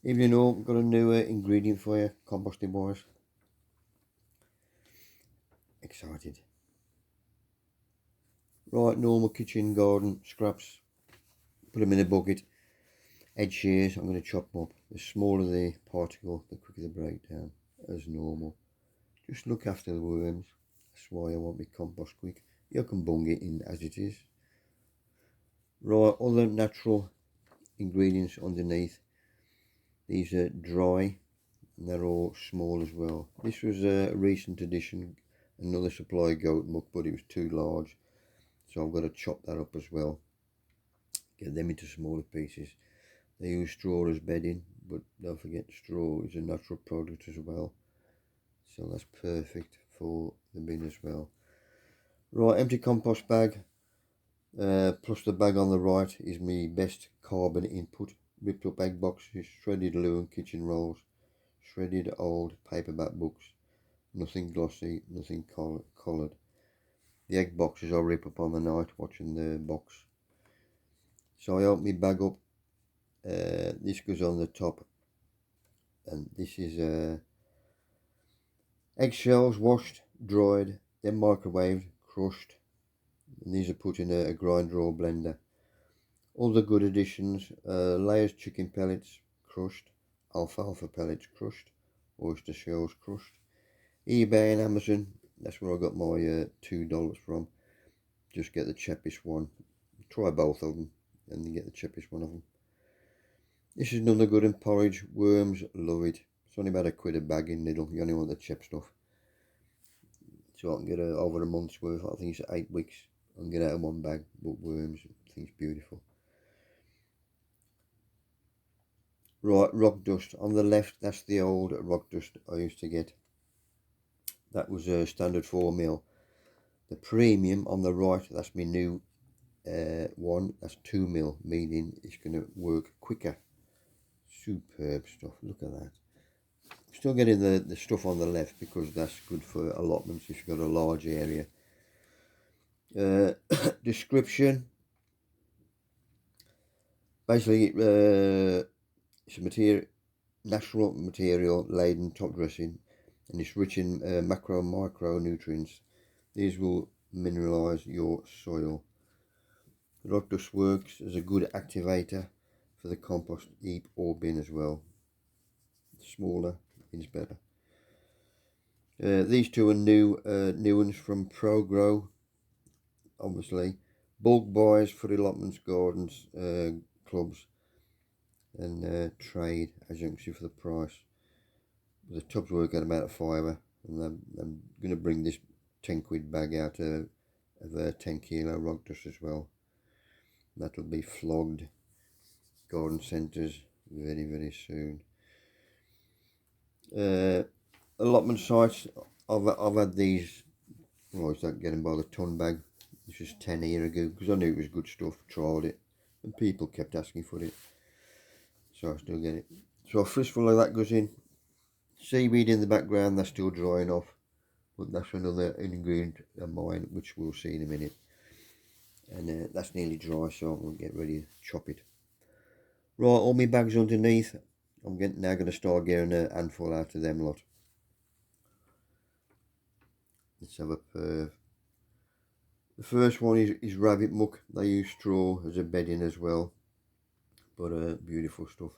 Evening all, got a new ingredient for you, composting boys. Excited. Right, normal kitchen garden scraps, put them in a bucket. Edge shears, I'm going to chop them up. The smaller the particle, the quicker the breakdown, as normal. Just look after the worms, that's why I want my compost quick. You can bung it in as it is. Right, other natural ingredients underneath. These are dry, and they're all small as well. This was a recent addition, another supply of goat muck, but it was too large, so I've got to chop that up as well, get them into smaller pieces. They use straw as bedding, but don't forget straw is a natural product as well, so that's perfect for the bin as well. Right, empty compost bag, plus the bag on the right is my best carbon input. Ripped up egg boxes, shredded loo and kitchen rolls, shredded old paperback books, nothing glossy, nothing coloured. The egg boxes I'll rip up on the night watching the box. So I open my bag up, this goes on the top, and this is eggshells washed, dried, then microwaved, crushed, and these are put in a grinder or blender. All the good additions, layers chicken pellets crushed, alfalfa pellets crushed, oyster shells crushed. eBay and Amazon, that's where I got my $2 from. Just get the cheapest one. Try both of them and then get the cheapest one of them. This is another good one, porridge. Worms love it. It's only about £1 a bag in Lidl. You only want the cheap stuff. So I can get over a month's worth. I think it's 8 weeks. I can get out of one bag. But worms, I think it's beautiful. Right, rock dust. On the left, that's the old rock dust I used to get. That was a standard 4 mil. The premium on the right, that's my new one. That's 2 mil, meaning it's going to work quicker. Superb stuff. Look at that. Still getting the stuff on the left because that's good for allotments if you've got a large area. Description. Basically, it's a natural material laden top dressing, and it's rich in macro and micronutrients. These will mineralise your soil. The rock dust works as a good activator for the compost heap or bin as well. The smaller is better. These two are new ones from ProGrow, obviously. Bulk buys for allotments, gardens, clubs, and trade, as you can see, for the price. The tubs work at about £5, and I'm going to bring this £10 bag out of a 10 kilo rock dust as well. That'll be flogged garden centres very, very soon. Allotment sites, I've had these. Well, I started getting by the ton bag. This was 10 years ago because I knew it was good stuff. Tried it, and people kept asking for it, so I still get it. So a fistful of that goes in. Seaweed in the background, that's still drying off, but that's another ingredient of mine which we'll see in a minute. And that's nearly dry, so I'm going to get ready to chop it. Right, all my bags underneath. I'm now going to start getting a handful out of them lot. Let's have a perv. The first one is rabbit muck. They use straw as a bedding as well, but beautiful stuff.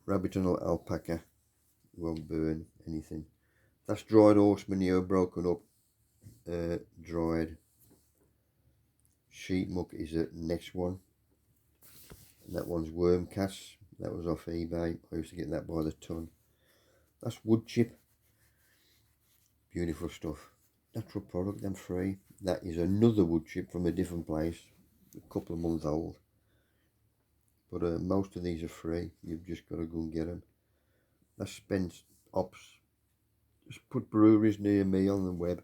Rabbit and alpaca won't burn anything. That's dried horse manure broken up, dried. Sheep muck is the next one. And that one's worm cast. That was off eBay. I used to get that by the ton. That's wood chip. Beautiful stuff. Natural product and free. That is another wood chip from a different place, a couple of months old. But most of these are free. You've just got to go and get them. That's Spence Ops. Just put breweries near me on the web,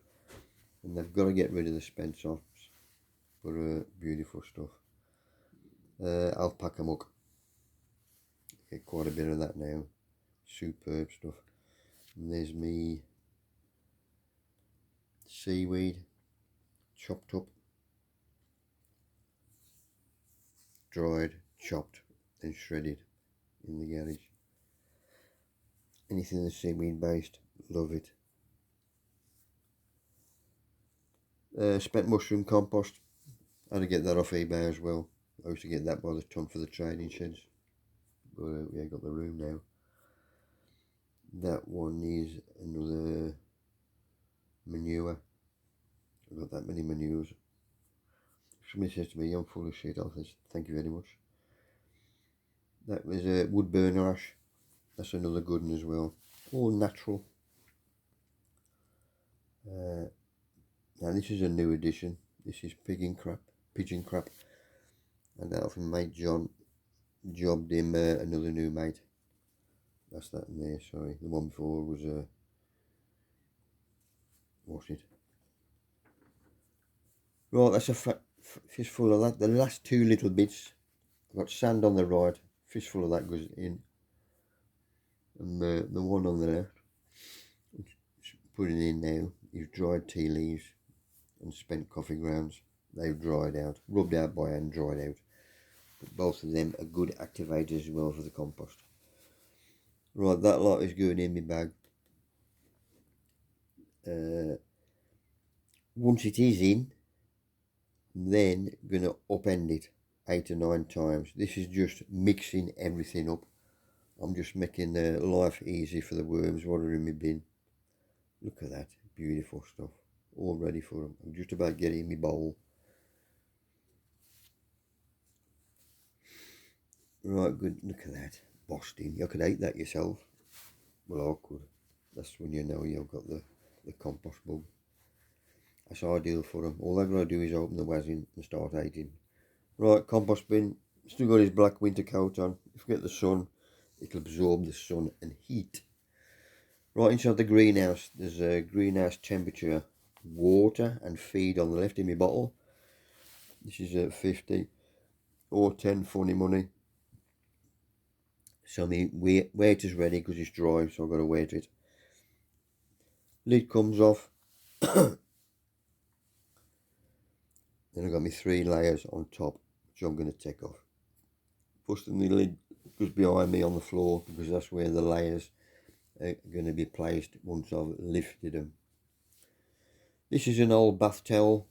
and they've got to get rid of the Spence Ops. But beautiful stuff. Alpaca muck. Get quite a bit of that now. Superb stuff. And there's me seaweed, chopped up, dried, chopped, then shredded in the garage. Anything that's seaweed based, love it. Spent mushroom compost. I had to get that off eBay as well. I used to get that by the ton for the trading sheds, but yeah, got the room now. That one is another manure. I've got that many manures. Somebody says to me, I'm full of shit. I said, thank you very much. That was a wood burner ash. That's another good one as well. All natural. Now this is a new addition. This is pigeon crap. And that off my mate John jobbed him another new mate. That's that in there, sorry. The one before was, what's it? Right, that's a fistful of that. The last two little bits, I've got sand on the right, fistful of that goes in. And the one on the left, putting in now, is dried tea leaves and spent coffee grounds. They've dried out, rubbed out by hand, dried out. But both of them are good activators as well for the compost. Right, that lot is going in my bag. Once it is in, I'm then going to upend it 8 or 9 times. This is just mixing everything up. I'm just making life easy for the worms what are in my bin. Look at that, beautiful stuff. All ready for them. I'm just about getting in my bowl. Right, good, look at that. Boston, you could eat that yourself. Well, I could. That's when you know you've got the compost bug. That's ideal for them. All they've got to do is open the wasin and start eating. Right, compost bin. Still got his black winter coat on. If you get the sun, it'll absorb the sun and heat. Right inside the greenhouse, there's a greenhouse temperature, water and feed on the left in my bottle. This is at 50 or 10 funny money. So my weight is ready because it's dry, so I've got to weight it. Lid comes off. Then I've got my 3 layers on top, which I'm going to take off. First thing, the lid goes behind me on the floor because that's where the layers are going to be placed once I've lifted them. This is an old bath towel,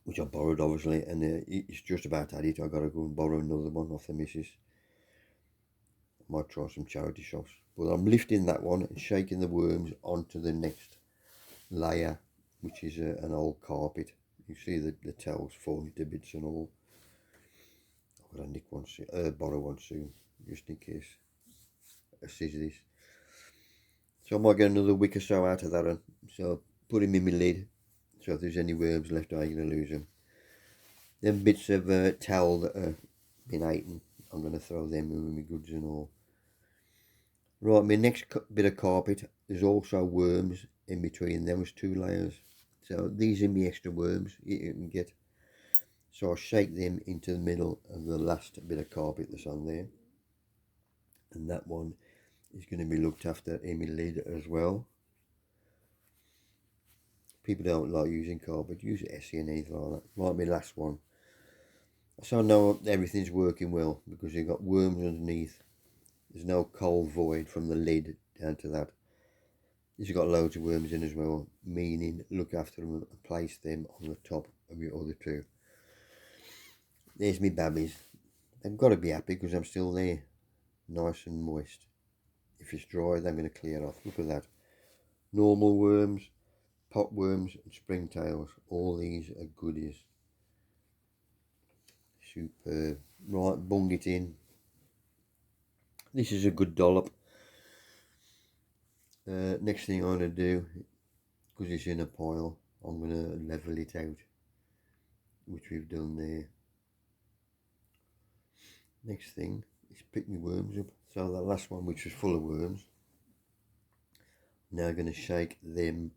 which I borrowed obviously, and it's just about had it. I've got to go and borrow another one off the missus. I might try some charity shops. But I'm lifting that one and shaking the worms onto the next layer, which is an old carpet. You see the towels falling to bits and all. I'm going to nick one soon, borrow one soon, just in case I scissor this. So I might get another week or so out of that one. So put him in my lid. So if there's any worms left, I ain't going to lose them. Them bits of towel that have been eaten, I'm going to throw them in my goods and all. Right, my next bit of carpet, there's also worms in between. There was 2 layers. So these are my extra worms you can get. So I'll shake them into the middle of the last bit of carpet that's on there. And that one is going to be looked after in my lid as well. People don't like using carpet, use Essie and anything like that. Like my last one. So I know everything's working well because you've got worms underneath. There's no cold void from the lid down to that. This has got loads of worms in as well, meaning look after them and place them on the top of your other 2. There's me babbies. They've got to be happy because I'm still there, nice and moist. If it's dry, then I'm going to clear off. Look at that. Normal worms, pot worms and springtails. All these are goodies. Superb. Right, bung it in. This is a good dollop. Next thing I'm going to do, because it's in a pile, I'm going to level it out, which we've done there. Next thing is pick my worms up. So that last one, which was full of worms, now I'm going to shake them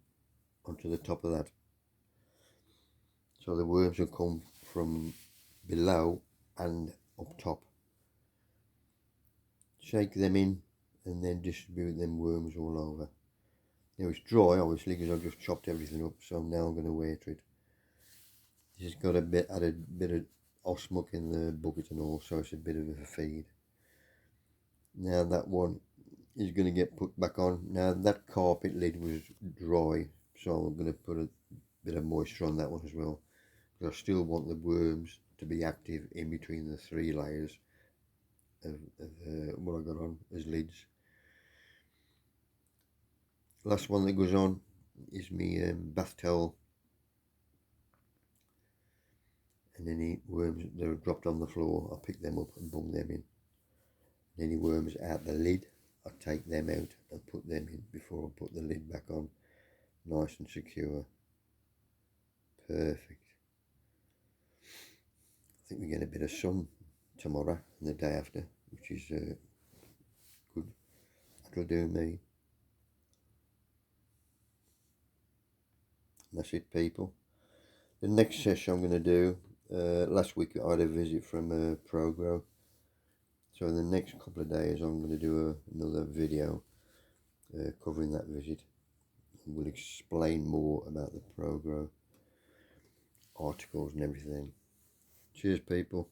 onto the top of that. So the worms will come from below and up top. Shake them in and then distribute them worms all over. Now it's dry obviously because I've just chopped everything up, so now I'm going to weight it. This has got added a bit of osmuck in the bucket and all, so it's a bit of a feed. Now that one is going to get put back on. Now that carpet lid was dry, so I'm going to put a bit of moisture on that one as well, because I still want the worms to be active in between the 3 layers of what I got on as lids. Last one that goes on is my bath towel, and any worms that are dropped on the floor, I'll pick them up and bung them in. And any worms out the lid, I take them out and put them in before I put the lid back on, nice and secure. Perfect. I think we get a bit of sun tomorrow and the day after, which is good. That'll do me. And that's it, people. The next session I'm going to do, last week I had a visit from ProGrow, so in the next couple of days I'm going to do another video covering that visit, and we'll explain more about the ProGrow articles and everything. Cheers, people.